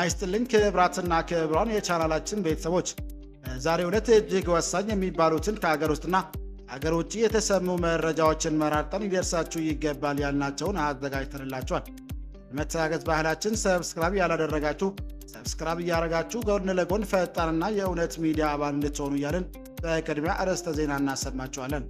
ይስጥልኝ ክብራትና ክብራን የቻናላችን ቤተሰቦች ዛሬ ዕለት እጅግ ወሳኝ የሚባሉትን ከሀገር ውስጥና ሀገር ውጭ የተሰሙ መረጃዎችን መራርጠን ይደርሳችሁ ይገባል ያልናቸውን አዘጋጅተንላችኋል። መተጋገዝ ባህላችን ሰብስክራይብ ያላደረጋችሁ ሰብስክራይብ ያደረጋችሁ ጎን ለጎን ፈጣንና የእውነት ሚዲያ አባል እንድትሆኑ እያልን በቅድሚያ አርዕስተ ዜና እናሰማችኋለን።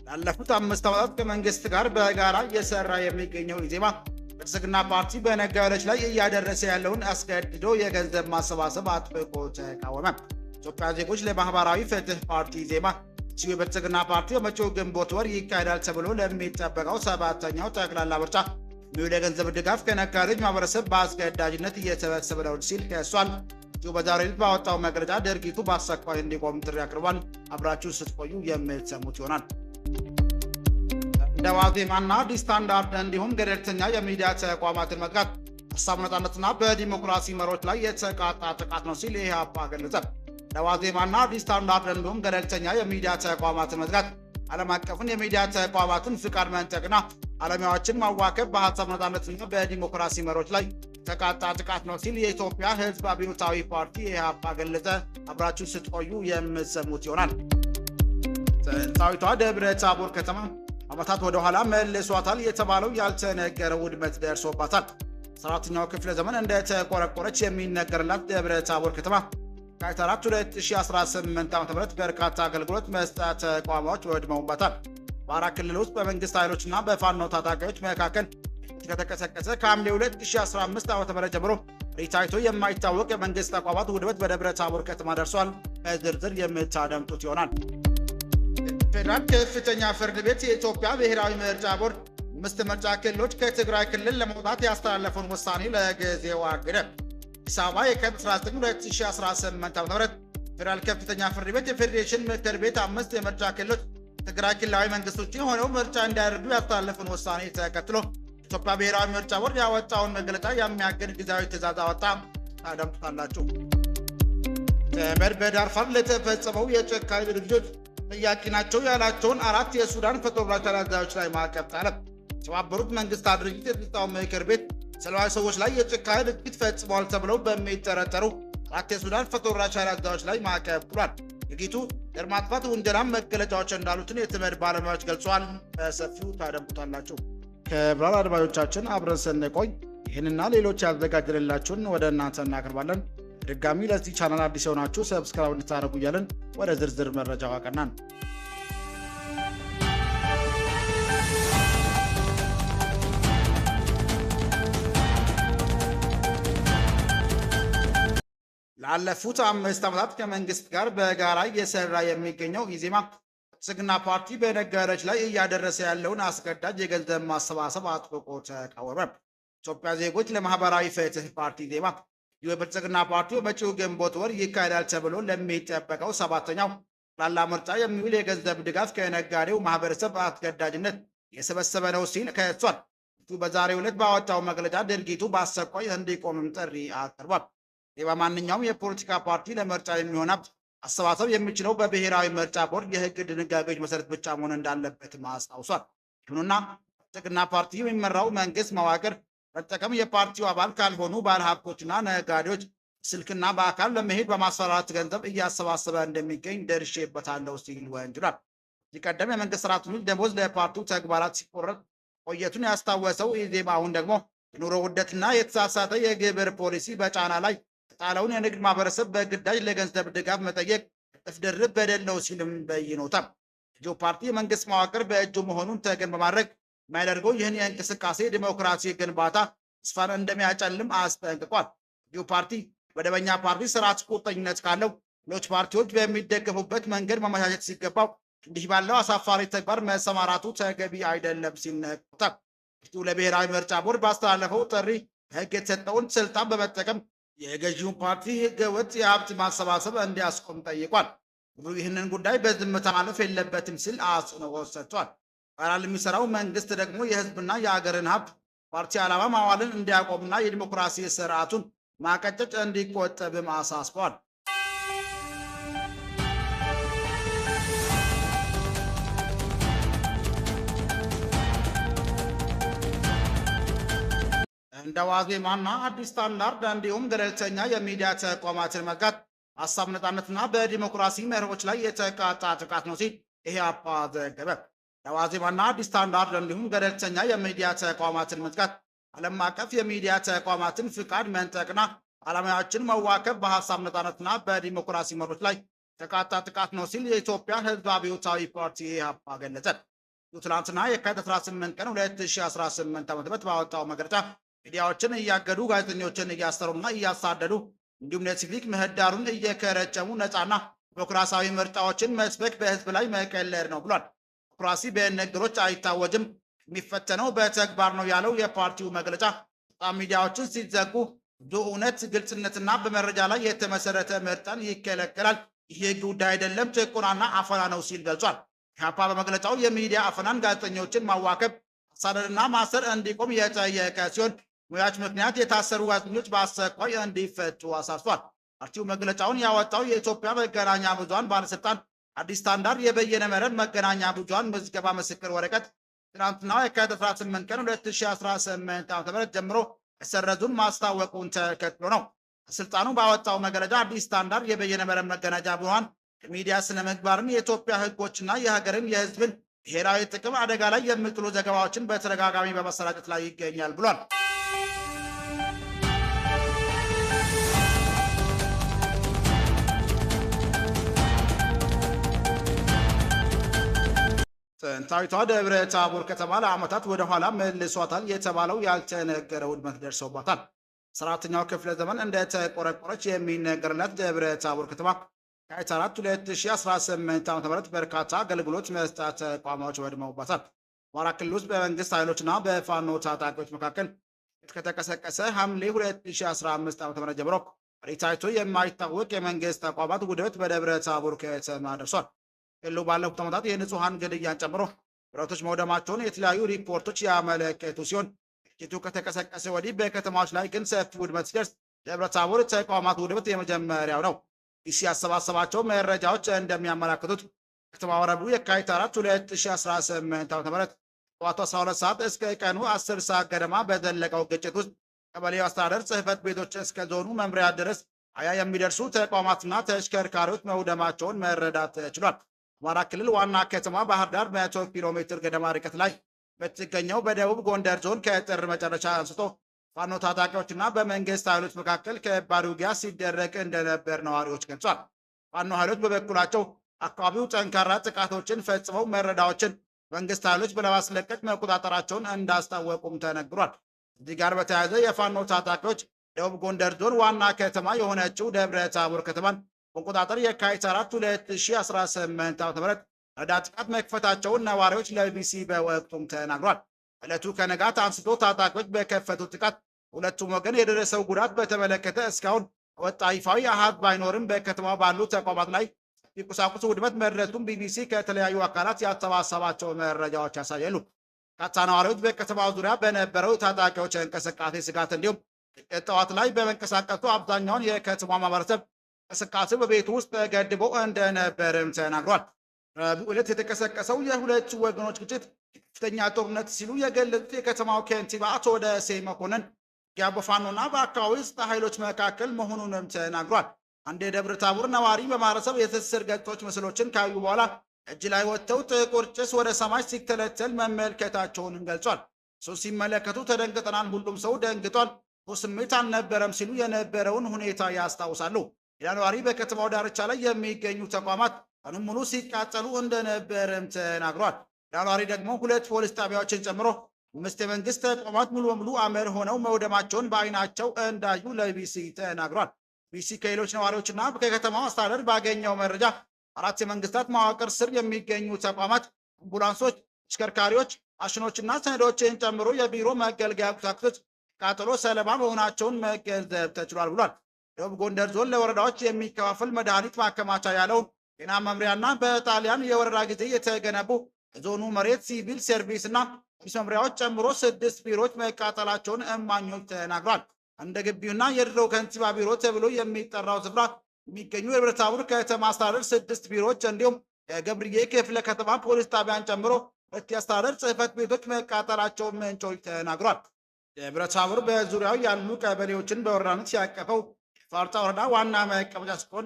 ላለፉት 5 ዓመታት ከመንግስት ጋር በጋራ እየሰራ የሚገኘው ኢዜማ ብልጽግና ፓርቲ በነጋዴዎች ላይ እያደረሰ ያለውን አስገድዶ የገንዘብ ማሰባሰብ አጥብቆ ተቃወመ። ኢትዮጵያ ዜጎች ለማህበራዊ ፍትህ ፓርቲ ኢዜማ የብልጽግና ፓርቲ በመጪው ግንቦት ወር ይካሄዳል ተብሎ ለሚጠበቀው 7ኛው ጠቅላላ ምርጫ የሚውል የገንዘብ ድጋፍ ከነጋዴዎች ማህበረሰብ በአስገዳጅነት እየተሰበሰበ ነው ሲል ከሷል። በዛሬው ዕለት ባወጣው መግለጫ ድርጊቱ በአስቸኳይ እንዲቆም ጥሪ አቅርቧል። አብራችሁ ስትቆዩ የምትሰሙት ይሆናል። እንደ ዋዜማና አዲስ ስታንዳርድ እንዲሁም ገለልተኛ የሚዲያ ተቋማትን መዝጋት ሀሳብ ነጻነትና በዲሞክራሲ መርሆች ላይ የተቃጣ ጥቃት ነው ሲል ኢህአፓ ገለጸ። እንደ ዋዜማና አዲስ ስታንዳርድ እንዲሁም ገለልተኛ የሚዲያ ተቋማትን መዝጋት ዓለም አቀፍን የሚዲያ ተቋማትን ፍቃድ መንጠቅና አለሚያዎችን ማዋከብ በሀሳብ ነጻነትና በዲሞክራሲ መርሆች ላይ የተቃጣ ጥቃት ነው ሲል የኢትዮጵያ ሕዝብ አብዮታዊ ፓርቲ ኢህአፓ ገለጸ። አብራችሁ ስትቆዩ የምትሰሙት ይሆናል። ጥንታዊቷ ደብረ ታቦር ከተማ ዓመታት ወደ ኋላ መልሷታል የተባለው ያልተነገረው ውድመት ደርሶባታል። 7ኛው ክፍለ ዘመን እንደተቆረቆረች የሚነገርላት ደብረ ታቦር ከተማ ከ4 2018 ዓ.ም በርካታ አገልግሎት መስጠት ተቋማት ወድመውባታል። በአራት ክልል ውስጥ በመንግስት ኃይሎችና በፋኖ ታጣቂዎች መካከል ከተቀሰቀሰ ከሐምሌ 2015 ዓ.ም ጀምሮ ታይቶ የማይታወቅ የመንግስት ተቋማት ውድመት በደብረ ታቦር ከተማ ደርሷል። በዝርዝር የምታደምጡት ይሆናል። ፌደራል ከፍተኛ ፍርድ ቤት የኢትዮጵያ ብሔራዊ ምርጫ ቦርድ 5 ምርጫ ክልሎች ከትግራይ ክልል ለመውጣት ያስተላለፈውን ውሳኔ ለጊዜው አገደ። አዲስ አበባ የካቲት 19 2018 ዓ.ም ፌደራል ከፍተኛ ፍርድ ቤት የፌዴሬሽን ምክር ቤት 5 የምርጫ ክልሎች ትግራይ ክልላዊ መንግስት ውጭ ሆነው ምርጫ እንዲያደርጉ ያስተላለፈውን ውሳኔ ተከትሎ ኢትዮጵያ ብሔራዊ ምርጫ ቦርድ ያወጣውን መግለጫ የሚያግድ ጊዜያዊ ትዕዛዝ አወጣ። ታደምጡታላችሁ። ተመድ በዳርፋር ለተፈጸመው የጭካኔ ድርጊቶች ጥያቄ ናቸው ያላቸውን 4 የሱዳን ፈጥኖ ደራሽ ላይ ማዕቀብ ጣለ። የተባበሩት መንግስታት ድርጅት የጸጥታው ምክር ቤት ሰላማዊ ሰዎች ላይ የጭካኔ ድርጊት ፈጽመዋል ተብለው በሚጠረጠሩ 4 የሱዳን ፈጥኖ ደራሽ ላይ ማዕቀብ ጥሏል። ድርጊቱ ዘር ማጥፋት ውንጀላም መገለጫዎች እንዳሉትን የተመድ ባለሙያዎች ገልጸዋል። በሰፊው ታደምጡታላችሁ። ክቡራን አድማጮቻችን አብረን ስንቆይ ይህንና ሌሎች ያዘጋጀንላችሁን ወደ እናንተ እናቀርባለን። ድጋሚ ለዚህ ቻናል አዲስ የሆናችሁ ሰብስክራይብ እንድታደርጉ እያልን ወደ ዝርዝር መረጃው አቀናን። ላለፉት 5 ዓመታት ከመንግስት ጋር በጋራ እየሰራ የሚገኘው ኢዜማ ብልጽግና ፓርቲ በነጋዴዎች ላይ እያደረሰ ያለውን አስገዳጅ የገንዘብ ማሰባሰብ አጥብቆ ተቃወመ። ኢትዮጵያ ዜጎች ለማህበራዊ ፍትህ ፓርቲ ኢዜማ የብልጽግና ፓርቲ በመጪው ግንቦት ወር ይካሄዳል ተብሎ ለሚጠበቀው 7ኛው ጠቅላላ ምርጫ የሚውል የገንዘብ ድጋፍ ከነጋዴው ማህበረሰብ አስገዳጅነት የሰበሰበ ነው ሲል ከሷል። በዛሬው ዕለት ባወጣው መግለጫ ድርጊቱ በአስቸኳይ እንዲቆምም ጥሪ አቅርቧል። በማንኛውም የፖለቲካ ፓርቲ ለምርጫ የሚሆን ሀብት አሰባሰብ የሚችለው በብሔራዊ ምርጫ ቦርድ የህግ ድንጋጌዎች መሰረት ብቻ መሆን እንዳለበትም አስታውሷል። ይሁንና ብልጽግና ፓርቲ የሚመራው መንግስት መዋቅር በጠቀም የፓርቲው አባል ካልሆኑ ባለሀብቶችና ነጋዴዎች ስልክና በአካል ለመሄድ በማስፈራራት ገንዘብ እያሰባሰበ እንደሚገኝ ደርሼበታለሁ ሲል ወንጅሏል። ሲቀደም የመንግስት ሰራተኞች ደሞዝ ለፓርቲው ተግባራት ሲቆረጥ ቆየቱን ያስታወሰው ኢዜማ አሁን ደግሞ የኑሮ ውደትና የተሳሳተ የግብር ፖሊሲ በጫና ላይ የጣለውን የንግድ ማህበረሰብ በግዳጅ ለገንዘብ ድጋፍ መጠየቅ እጥፍ ድርብ በደል ነው ሲልም በይኖታል። ገዢው ፓርቲ የመንግስት መዋቅር በእጁ መሆኑን ተገን በማድረግ የሚያደርገው ይህን የእንቅስቃሴ ዲሞክራሲ ግንባታ ተስፋን እንደሚያጨልም አስጠንቅቋል። ገዢው ፓርቲ መደበኛ ፓርቲ ስርዓት ቁርጠኝነት ካለው ሌሎች ፓርቲዎች በሚደገፉበት መንገድ ማመቻቸት ሲገባው እንዲህ ባለው አሳፋሪ ተግባር መሰማራቱ ተገቢ አይደለም ሲል ነቅቷል። ለብሔራዊ ምርጫ ቦርድ ባስተላለፈው ጥሪ ህግ የተሰጠውን ስልጣን በመጠቀም የገዢውን ፓርቲ ህገወጥ የሀብት ማሰባሰብ እንዲያስቆም ጠይቋል። ይህንን ጉዳይ በዝምታ ማለፍ የለበትም ሲል አጽንኦት ሰጥቷል። ጋራ ለሚሰራው መንግስት ደግሞ የህዝብና የሀገርን ሀብት ፓርቲ ዓላማ ማዋልን እንዲያቆምና የዲሞክራሲ ስርዓቱን ማቀጨጭ እንዲቆጠብም አሳስቧል። እንደ ዋዜማና አዲስ ስታንዳርድ እንዲሁም ገለልተኛ የሚዲያ ተቋማትን መዝጋት ሀሳብ ነጻነትና በዲሞክራሲ መርሆች ላይ የተቃጣ ጥቃት ነው ሲል ኢህአፓ ዘገበ። ለዋዜማና አዲስ ስታንዳርድ እንዲሁም ገለልተኛ የሚዲያ ተቋማትን መዝጋት ዓለም አቀፍ የሚዲያ ተቋማትን ፍቃድ መንጠቅና ዓላማዎችን መዋከብ በሀሳብ ነጻነትና በዲሞክራሲ መርሆች ላይ የተቃጣ ጥቃት ነው ሲል የኢትዮጵያ ሕዝብ አብዮታዊ ፓርቲ ኢህአፓ ገለጸ። ትናንትና የካቲት 18 ቀን 2018 ዓ.ም ባወጣው መግለጫ ሚዲያዎችን እያገዱ ጋዜጠኞችን እያሰሩና እያሳደዱ እንዲሁም ለሲቪክ ምህዳሩን እየከረጨሙ ነፃና ዲሞክራሲያዊ ምርጫዎችን መስበክ በህዝብ ላይ መቀለድ ነው ብሏል። ዲሞክራሲ በንግግሮች አይታወጅም፣ የሚፈተነው በተግባር ነው ያለው የፓርቲው መግለጫ በጣም ሚዲያዎችን ሲዘጉ እውነት፣ ግልጽነትና በመረጃ ላይ የተመሰረተ ምርጫን ይከለከላል። ይህ ጉዳይ አይደለም፣ ጭቆናና አፈና ነው ሲል ገልጿል። ኢህአፓ በመግለጫው የሚዲያ አፈናን፣ ጋዜጠኞችን ማዋከብ፣ ማሳደድና ማሰር እንዲቆም የጠየቀ ሲሆን ሙያዎች ምክንያት የታሰሩ ጋዜጠኞች በአስቸኳይ እንዲፈቱ አሳስቧል። ፓርቲው መግለጫውን ያወጣው የኢትዮጵያ መገናኛ ብዙሃን ባለስልጣን አዲስ ስታንዳርድ የበየነ መረብ መገናኛ ብዙሃን ምዝገባ ምስክር ወረቀት ትናንትና የካቲት 18 ቀን 2018 ዓ.ም ጀምሮ መሰረዙን ማስታወቁን ተከትሎ ነው። ስልጣኑ ባወጣው መግለጫ አዲስ ስታንዳርድ የበየነ መረብ መገናኛ ብዙሃን የሚዲያ ስነ ምግባርን፣ የኢትዮጵያ ህጎችና የሀገርን የህዝብን ብሔራዊ ጥቅም አደጋ ላይ የሚጥሉ ዘገባዎችን በተደጋጋሚ በመሰራጨት ላይ ይገኛል ብሏል። ጥንታዊቷ ደብረ ታቦር ከተማ ለዓመታት ወደ ኋላ መልሷታል የተባለው ያልተነገረ ውድመት ደርሶባታል። 14ኛው ክፍለ ዘመን እንደተቆረቆረች የሚነገርላት ደብረ ታቦር ከተማ የካቲት 4 2018 ዓ.ም በርካታ አገልግሎት መስጫ ተቋማት ወድመውባታል። አማራ ክልል ውስጥ በመንግስት ኃይሎችና በፋኖ ታጣቂዎች መካከል ከተቀሰቀሰ ሐምሌ 2015 ዓ.ም ጀምሮ ታይቶ የማይታወቅ የመንግስት ተቋማት ውድመት በደብረ ታቦር ከተማ ደርሷል። ክልሉ ባለፉት ዓመታት የንጹሐን ግድያን ጨምሮ ንብረቶች መውደማቸውን የተለያዩ ሪፖርቶች ያመለከቱ ሲሆን ግጭቱ ከተቀሰቀሰ ወዲህ በከተማዎች ላይ ግን ሰፊ ውድመት ሲደርስ ደብረ ታቦር ተቋማት ውድመት የመጀመሪያው ነው። ኢሲ ያሰባሰባቸው መረጃዎች እንደሚያመላክቱት ከተማው ረቡዕ የካቲት 4 2018 ዓ.ም ጠዋቱ 12 ሰዓት እስከ ቀኑ 10 ሰዓት ገደማ በዘለቀው ግጭት ውስጥ ቀበሌው አስተዳደር ጽሕፈት ቤቶች እስከ ዞኑ መምሪያ ድረስ 20 የሚደርሱ ተቋማትና ተሽከርካሪዎች መውደማቸውን መረዳት ተችሏል። አማራ ክልል ዋና ከተማ ባህር ዳር 100 ኪሎ ሜትር ገደማ ርቀት ላይ በትገኘው በደቡብ ጎንደር ዞን ከጥር መጨረሻ አንስቶ ፋኖ ታጣቂዎችና በመንግስት ኃይሎች መካከል ከባድ ውጊያ ሲደረግ እንደነበር ነዋሪዎች ገልጿል። ፋኖ ኃይሎች በበኩላቸው አካባቢው ጠንካራ ጥቃቶችን ፈጽመው መረዳዎችን መንግስት ኃይሎች በለማስለቀቅ መቆጣጠራቸውን እንዳስታወቁም ተነግሯል። እዚህ ጋር በተያያዘ የፋኖ ታጣቂዎች ደቡብ ጎንደር ዞን ዋና ከተማ የሆነችው ደብረ ታቦር ከተማን መቆጣጠር የካቲት 4 2018 ዓ.ም ረዳት ጥቃት መክፈታቸውን ነዋሪዎች ለቢቢሲ በወቅቱም ተናግሯል። ዕለቱ ከነጋት አንስቶ ታጣቂዎች በከፈቱት ጥቃት ሁለቱም ወገን የደረሰው ጉዳት በተመለከተ እስካሁን ወጣ ይፋዊ አሃዝ ባይኖርም በከተማው ባሉ ተቋማት ላይ የቁሳቁስ ውድመት መድረሱን ቢቢሲ ከተለያዩ አካላት ያሰባሰባቸው መረጃዎች ያሳያሉ። በርካታ ነዋሪዎች በከተማው ዙሪያ በነበረው ታጣቂዎች እንቅስቃሴ ስጋት እንዲሁም ጠዋት ላይ በመንቀሳቀሱ አብዛኛውን የከተማ ማህበረሰብ እንቅስቃሴ በቤቱ ውስጥ ተገድቦ እንደነበርም ተናግሯል። ረቡዕ ዕለት የተቀሰቀሰው የሁለቱ ወገኖች ግጭት ከፍተኛ ጦርነት ሲሉ የገለጹት የከተማው ከንቲባ አቶ ደሴ መኮንን ውጊያው በፋኖና በአካባቢ ውስጥ ኃይሎች መካከል መሆኑንም ተናግሯል። አንድ የደብረ ታቦር ነዋሪ በማህበረሰብ የትስስር ገጾች ምስሎችን ካዩ በኋላ እጅ ላይ ወጥተው ጥቁር ጭስ ወደ ሰማይ ሲተለተል መመልከታቸውንም ገልጿል። እሱ ሲመለከቱ ተደንግጠናል፣ ሁሉም ሰው ደንግጧል፣ ስሜት አልነበረም ሲሉ የነበረውን ሁኔታ ያስታውሳሉ። ሌላ ነዋሪ በከተማው ዳርቻ ላይ የሚገኙ ተቋማት ቀኑን ሙሉ ሲቃጠሉ እንደነበርም ተናግሯል። ሌላ ነዋሪ ደግሞ 2 ፖሊስ ጣቢያዎችን ጨምሮ 5 የመንግስት ተቋማት ሙሉ በሙሉ አመድ ሆነው መውደማቸውን በአይናቸው እንዳዩ ለቢቢሲ ተናግሯል። ቢቢሲ ከሌሎች ነዋሪዎችና ከከተማው አስተዳደር ባገኘው መረጃ 4 የመንግስታት መዋቅር ስር የሚገኙ ተቋማት፣ አምቡላንሶች፣ ተሽከርካሪዎች፣ ማሽኖችና ሰነዶችን ጨምሮ የቢሮ መገልገያ ቁሳቁሶች ቃጠሎ ሰለባ መሆናቸውን መገንዘብ ተችሏል ብሏል። ደቡብ ጎንደር ዞን ለወረዳዎች የሚከፋፈል መድኃኒት ማከማቻ ያለው ጤና መምሪያና በጣሊያን የወረራ ጊዜ የተገነቡ የዞኑ መሬት ሲቪል ሰርቪስ እና ፖሊስ መምሪያዎች ጨምሮ 6 ቢሮዎች መቃጠላቸውን እማኞች ተናግሯል። እንደ ግቢውና የድሮ ከንቲባ ቢሮ ተብሎ የሚጠራው ስፍራ የሚገኙ የደብረ ታቦር ከተማ አስተዳደር 6 ቢሮዎች እንዲሁም የገብርዬ ክፍለ ከተማ ፖሊስ ጣቢያን ጨምሮ 2 የአስተዳደር ጽሕፈት ቤቶች መቃጠላቸውን ምንጮች ተናግሯል። ደብረ ታቦር በዙሪያው ያሉ ቀበሌዎችን በወረዳነት ያቀፈው ፋርጣ ወረዳ ዋና መቀመጫ ሲሆን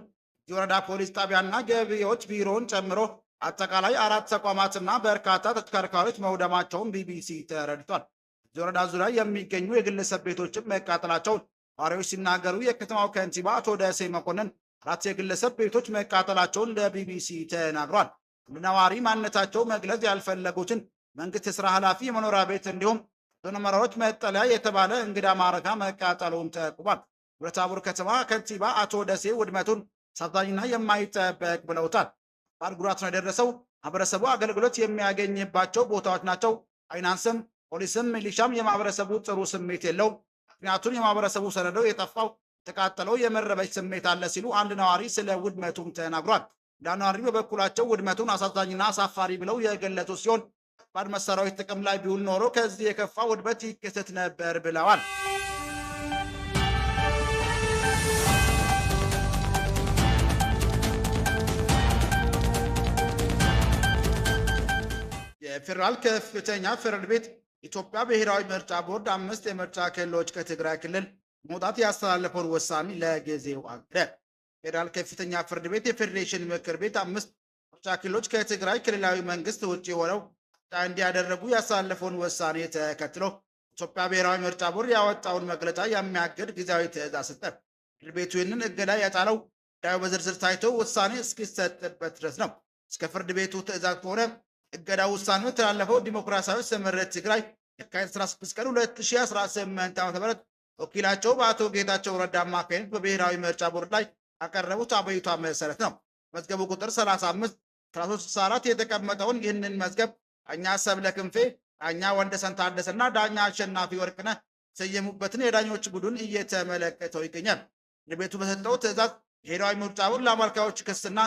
የወረዳ ፖሊስ ጣቢያና ገቢዎች ቢሮውን ጨምሮ አጠቃላይ 4 ተቋማትና በርካታ ተሽከርካሪዎች መውደማቸውን ቢቢሲ ተረድቷል። የወረዳ ዙሪያ የሚገኙ የግለሰብ ቤቶችን መቃጠላቸውን ነዋሪዎች ሲናገሩ የከተማው ከንቲባ አቶ ደሴ መኮንን 4 የግለሰብ ቤቶች መቃጠላቸውን ለቢቢሲ ተናግሯል። ነዋሪ ማንነታቸው መግለጽ ያልፈለጉትን መንግስት የስራ ኃላፊ የመኖሪያ ቤት እንዲሁም በነመራዎች መጠለያ የተባለ እንግዳ ማረፊያ መቃጠሉን ጠቁሟል። ደብረ ታቦር ከተማ ከንቲባ አቶ ደሴ ውድመቱን አሳዛኝና የማይጠበቅ ብለውታል። ከባድ ጉዳት ነው የደረሰው። ማህበረሰቡ አገልግሎት የሚያገኝባቸው ቦታዎች ናቸው። ፋይናንስም፣ ፖሊስም፣ ሚሊሻም የማህበረሰቡ ጥሩ ስሜት የለውም። ምክንያቱም የማህበረሰቡ ሰነደው የጠፋው የተቃጠለው የመረበሽ ስሜት አለ ሲሉ አንድ ነዋሪ ስለ ውድመቱም ተናግሯል። ነዋሪ በበኩላቸው ውድመቱን አሳዛኝና አሳፋሪ ብለው የገለጹ ሲሆን ከባድ መሳሪያዎች ጥቅም ላይ ቢውል ኖሮ ከዚህ የከፋ ውድመት ይከሰት ነበር ብለዋል። የፌዴራል ከፍተኛ ፍርድ ቤት ኢትዮጵያ ብሔራዊ ምርጫ ቦርድ 5 የምርጫ ክልሎች ከትግራይ ክልል መውጣት ያስተላለፈውን ውሳኔ ለጊዜው አገደ። ፌዴራል ከፍተኛ ፍርድ ቤት የፌዴሬሽን ምክር ቤት 5 ምርጫ ክልሎች ከትግራይ ክልላዊ መንግስት ውጭ ሆነው እንዲያደረጉ ያሳለፈውን ውሳኔ ተከትሎ ኢትዮጵያ ብሔራዊ ምርጫ ቦርድ ያወጣውን መግለጫ የሚያግድ ጊዜያዊ ትዕዛዝ ሰጠ። ፍርድ ቤቱ ይህንን እገዳ ያጣለው ጉዳዩ በዝርዝር ታይቶ ውሳኔ እስኪሰጥበት ድረስ ነው። እስከ ፍርድ ቤቱ ትዕዛዝ ከሆነ እገዳ ውሳኔው የተላለፈው ዲሞክራሲያዊ ስምረት ትግራይ የካቲት 16 ቀን 2018 ዓ.ም ወኪላቸው በአቶ ጌታቸው ረዳ አማካኝነት በብሔራዊ ምርጫ ቦርድ ላይ ያቀረቡት አቤቱታ መሰረት ነው። መዝገቡ ቁጥር 35/1364 የተቀመጠውን ይህንን መዝገብ ዳኛ ሰብለ ክንፌ፣ ዳኛ ወንደሰን ታደሰና ዳኛ አሸናፊ ወርቅነህ የሰየሙበትን የዳኞች ቡድን እየተመለከተው ይገኛል። ፍርድ ቤቱ በሰጠው ትዕዛዝ ብሔራዊ ምርጫ ቦርድ ለአመልካዮች ክስና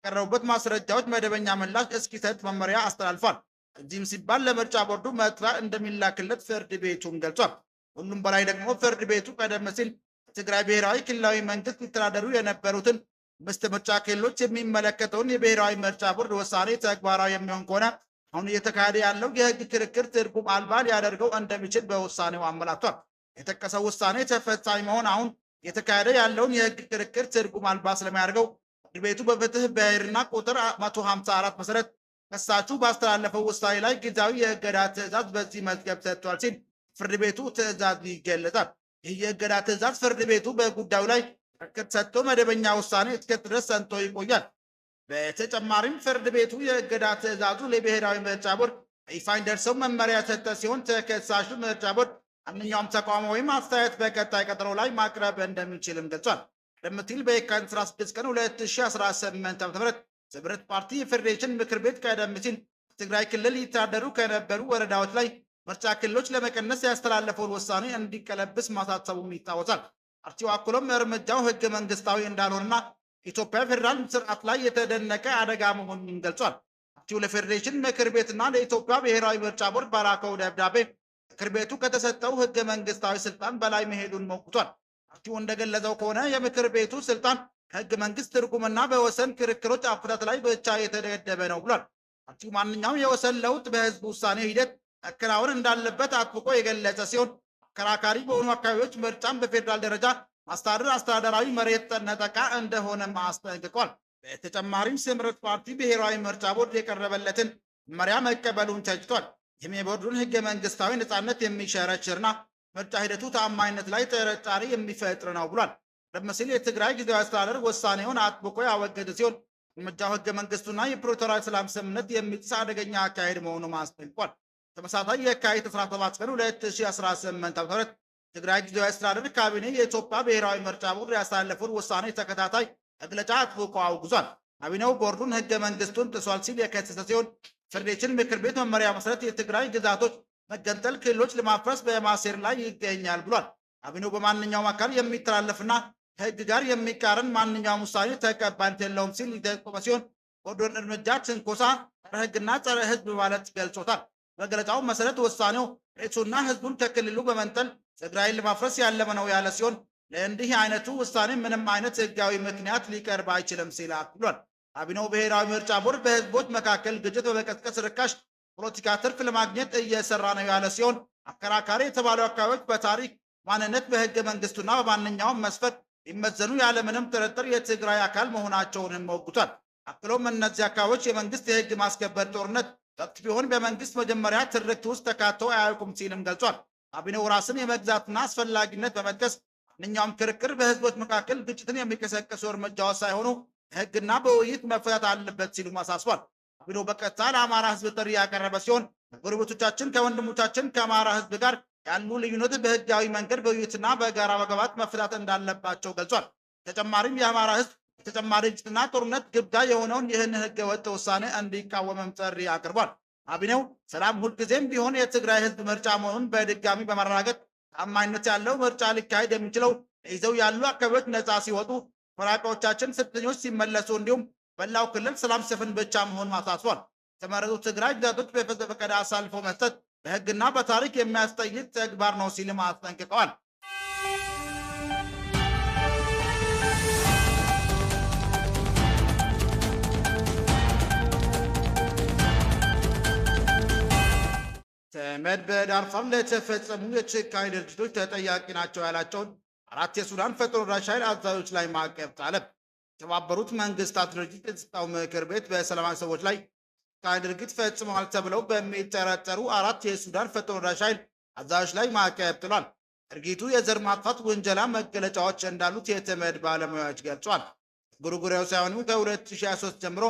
የቀረቡበት ማስረጃዎች መደበኛ ምላሽ እስኪሰጥ መመሪያ አስተላልፏል። እዚህም ሲባል ለምርጫ ቦርዱ መጥሪያ እንደሚላክለት ፍርድ ቤቱም ገልጿል። ሁሉም በላይ ደግሞ ፍርድ ቤቱ ቀደም ሲል የትግራይ ብሔራዊ ክልላዊ መንግስት ሊተዳደሩ የነበሩትን 5 ምርጫ ክልሎች የሚመለከተውን የብሔራዊ ምርጫ ቦርድ ውሳኔ ተግባራዊ የሚሆን ከሆነ አሁን እየተካሄደ ያለው የህግ ክርክር ትርጉም አልባ ሊያደርገው እንደሚችል በውሳኔው አመላክቷል። የተጠቀሰው ውሳኔ ተፈጻሚ መሆን አሁን እየተካሄደ ያለውን የህግ ክርክር ትርጉም አልባ ስለሚያደርገው ፍርድ ቤቱ በፍትህ ብሔርና ቁጥር 154 መሰረት ከሳቹ ባስተላለፈው ውሳኔ ላይ ጊዜያዊ የእገዳ ትዕዛዝ በዚህ መዝገብ ሰጥቷል ሲል ፍርድ ቤቱ ትዕዛዝ ይገለጻል። ይህ የእገዳ ትዕዛዝ ፍርድ ቤቱ በጉዳዩ ላይ ክርክር ሰጥቶ መደበኛ ውሳኔ እስኪሰጥ ድረስ ጸንቶ ይቆያል። በተጨማሪም ፍርድ ቤቱ የእገዳ ትዕዛዙ ለብሔራዊ ምርጫ ቦርድ ይፋ እንዲደርሰው መመሪያ ሰጠ ሲሆን ተከሳሹ ምርጫ ቦርድ ማንኛውም ተቃውሞ ወይም አስተያየት በቀጣይ ቀጠሮ ላይ ማቅረብ እንደሚችልም ገልጿል። ቀደም ሲል በየካቲት 16 ቀን 2018 ዓ.ም ስምረት ፓርቲ የፌዴሬሽን ምክር ቤት ቀደም ሲል ትግራይ ክልል ይተዳደሩ ከነበሩ ወረዳዎች ላይ ምርጫ ክልሎች ለመቀነስ ያስተላለፈውን ውሳኔ እንዲቀለብስ ማሳሰቡም ይታወሳል። ፓርቲው አክሎም እርምጃው ህገ መንግስታዊ እንዳልሆነና ኢትዮጵያ ፌዴራል ስርዓት ላይ የተደነቀ አደጋ መሆኑን ገልጿል። ፓርቲው ለፌዴሬሽን ምክር ቤትና ለኢትዮጵያ ብሔራዊ ምርጫ ቦርድ ባላከው ደብዳቤ ምክር ቤቱ ከተሰጠው ህገ መንግስታዊ ስልጣን በላይ መሄዱን ሞግቷል። ፓርቲው እንደገለጸው ከሆነ የምክር ቤቱ ስልጣን ከህገ መንግስት ትርጉምና በወሰን ክርክሮች አፈታት ላይ ብቻ የተገደበ ነው ብሏል። ፓርቲው ማንኛውም የወሰን ለውጥ በህዝብ ውሳኔ ሂደት መከናወን እንዳለበት አጥብቆ የገለጸ ሲሆን አከራካሪ በሆኑ አካባቢዎች ምርጫን በፌዴራል ደረጃ ማስተዳደር አስተዳደራዊ መሬት ነጠቃ እንደሆነም አስጠንቅቋል። በተጨማሪም ስምረት ፓርቲ ብሔራዊ ምርጫ ቦርድ የቀረበለትን መመሪያ መቀበሉን ተችቷል። ይህም የቦርዱን ህገ መንግስታዊ ነፃነት የሚሸረሽርና ምርጫ ሂደቱ ተአማኝነት ላይ ጥርጣሬ የሚፈጥር ነው ብሏል። ቀደም ሲል የትግራይ ጊዜያዊ አስተዳደር ውሳኔውን አጥብቆ ያወገደ ሲሆን እርምጃው ህገ መንግስቱና የፕሪቶሪያ ሰላም ስምምነት የሚጥስ አደገኛ አካሄድ መሆኑን አስጠንቅቋል። ተመሳሳይ የካቲት 17 ቀን 2018 ዓ.ም ትግራይ ጊዜያዊ አስተዳደር ካቢኔ የኢትዮጵያ ብሔራዊ ምርጫ ቦርድ ያሳለፈውን ውሳኔ ተከታታይ መግለጫ አጥብቆ አውግዟል። ካቢኔው ቦርዱን ህገ መንግስቱን ጥሷል ሲል የከሰሰ ሲሆን ፌዴሬሽን ምክር ቤት መመሪያ መሰረት የትግራይ ግዛቶች መገንጠል ክልሎች ለማፍረስ በማሴር ላይ ይገኛል ብሏል። ካቢኔው በማንኛውም አካል የሚተላለፍና ከህግ ጋር የሚቃረን ማንኛውም ውሳኔ ተቀባይነት የለውም ሲል የጠቆመ ሲሆን ቦርዱን እርምጃ ትንኮሳ፣ ጸረ ህግና ጸረ ህዝብ ማለት ገልጾታል። መግለጫው መሰረት ውሳኔው ሬቱና ህዝቡን ከክልሉ በመንጠል ትግራይን ለማፍረስ ያለመ ነው ያለ ሲሆን ለእንዲህ አይነቱ ውሳኔ ምንም አይነት ህጋዊ ምክንያት ሊቀርብ አይችልም ሲል አክሏል። ካቢኔው ብሔራዊ ምርጫ ቦርድ በህዝቦች መካከል ግጭት በመቀስቀስ ርካሽ ፖለቲካ ትርፍ ለማግኘት እየሰራ ነው ያለ ሲሆን አከራካሪ የተባሉ አካባቢዎች በታሪክ ማንነት፣ በህገ መንግስቱና በማንኛውም መስፈርት ሊመዘኑ ያለምንም ጥርጥር የትግራይ አካል መሆናቸውንም ወጉቷል። አክሎም እነዚህ አካባቢዎች የመንግስት የህግ ማስከበር ጦርነት ወቅት ቢሆን በመንግስት መጀመሪያ ትርክት ውስጥ ተካተው አያውቁም ሲልም ገልጿል። ካቢኔው ራስን የመግዛትና አስፈላጊነት በመጥቀስ ማንኛውም ክርክር በህዝቦች መካከል ግጭትን የሚቀሰቅሱ እርምጃዎች ሳይሆኑ በህግና በውይይት መፈታት አለበት ሲሉም አሳስቧል። ካቢኔው በቀጥታ ለአማራ ህዝብ ጥሪ ያቀረበ ሲሆን ጎረቤቶቻችን ከወንድሞቻችን ከአማራ ህዝብ ጋር ያሉ ልዩነት በህጋዊ መንገድ በውይይትና በጋራ መግባባት መፈታት እንዳለባቸው ገልጿል። ተጨማሪም የአማራ ህዝብ ተጨማሪ ግጭትና ጦርነት ግብዳ የሆነውን ይህን ህገ ወጥ ውሳኔ እንዲቃወምም ጥሪ አቅርቧል። ካቢኔው ሰላም ሁልጊዜም ቢሆን የትግራይ ህዝብ ምርጫ መሆኑን በድጋሚ በማረጋገጥ ታማኝነት ያለው ምርጫ ሊካሄድ የሚችለው ይዘው ያሉ አካባቢዎች ነፃ ሲወጡ፣ ተፈናቃዮቻችን፣ ስደተኞች ሲመለሱ እንዲሁም በላው ክልል ሰላም ሲሰፍን ብቻ መሆኑን አሳስቧል። የተመረጡ ትግራይ ግዛቶች በፈቃድ አሳልፎ መስጠት በህግና በታሪክ የሚያስጠይቅ ተግባር ነው ሲልም አስጠንቅቀዋል። ተመድ በዳርፋር ለተፈጸሙ የጭካኔ ድርጊቶች ተጠያቂ ናቸው ያላቸውን 4 የሱዳን ፈጥኖ ደራሽ ኃይል አዛዦች ላይ ማዕቀብ ጣለ። የተባበሩት መንግስታት ድርጅት የጸጥታው ምክር ቤት በሰላማዊ ሰዎች ላይ ጭካኔ ድርጊት ፈጽመዋል ተብለው በሚጠረጠሩ 4 የሱዳን ፈጥኖ ደራሽ ኃይል አዛዦች ላይ ማዕቀብ ጥሏል። ድርጊቱ የዘር ማጥፋት ወንጀላ መገለጫዎች እንዳሉት የተመድ ባለሙያዎች ገልጿል። ጎርጎሮሳውያኑ ከ2023 ጀምሮ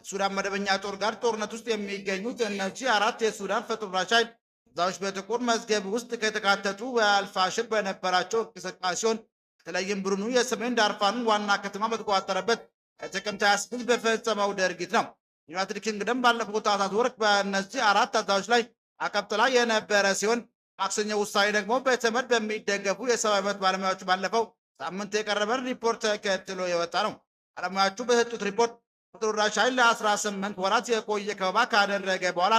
ሱዳን መደበኛ ጦር ጋር ጦርነት ውስጥ የሚገኙት እነዚህ 4 የሱዳን ፈጥኖ ደራሽ ኃይል አዛዦች በጥቁር መዝገብ ውስጥ ከተካተቱ በአልፋሽር በነበራቸው እንቅስቃሴ ሲሆን በተለይም ቡድኑ የሰሜን ዳርፋርን ዋና ከተማ በተቆጣጠረበት ጥቅምት 26 በፈጸመው ድርጊት ነው። ዩናይትድ ኪንግደም ባለፈው ታህሳስ ወር በእነዚህ 4 አዛዦች ላይ ማዕቀብ ጥላ የነበረ ሲሆን ማክሰኞ ውሳኔ ደግሞ በተመድ በሚደገፉ የሰብአዊ መብት ባለሙያዎች ባለፈው ሳምንት የቀረበን ሪፖርት ተከትሎ የወጣ ነው። ባለሙያዎቹ በሰጡት ሪፖርት ፈጥኖ ደራሽ ኃይል ለ18 ወራት የቆየ ከበባ ካደረገ በኋላ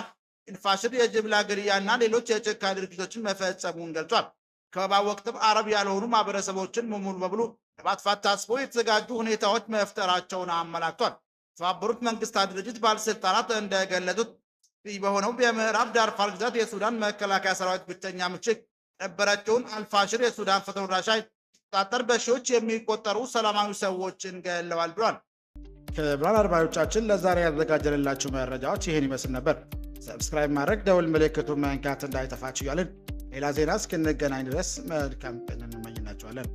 አልፋሽር የጅምላ ግድያና ሌሎች የጭካኔ ድርጊቶችን መፈጸሙን ገልጿል። ከበባ ወቅትም አረብ ያልሆኑ ማህበረሰቦችን ሙሉ በሙሉ ለማጥፋት ታስቦ የተዘጋጁ ሁኔታዎች መፍጠራቸውን አመላክቷል። የተባበሩት መንግስታት ድርጅት ባለስልጣናት እንደገለጹት በሆነው የምዕራብ ዳርፋር ግዛት የሱዳን መከላከያ ሰራዊት ብቸኛ ምሽግ ነበረችውን አልፋሽር የሱዳን ፈጥኖ ደራሽ ኃይል ሲቆጣጠር በሺዎች የሚቆጠሩ ሰላማዊ ሰዎችን ገለዋል ብሏል። ክቡራን አድማጮቻችን ለዛሬ ያዘጋጀንላችሁ መረጃዎች ይህን ይመስል ነበር። ሰብስክራይብ ማድረግ፣ ደውል ምልክቱን መንካት እንዳይጠፋችሁ እያልን ሌላ ዜና እስክንገናኝ ድረስ መልካም ቀን እንመኝላችኋለን።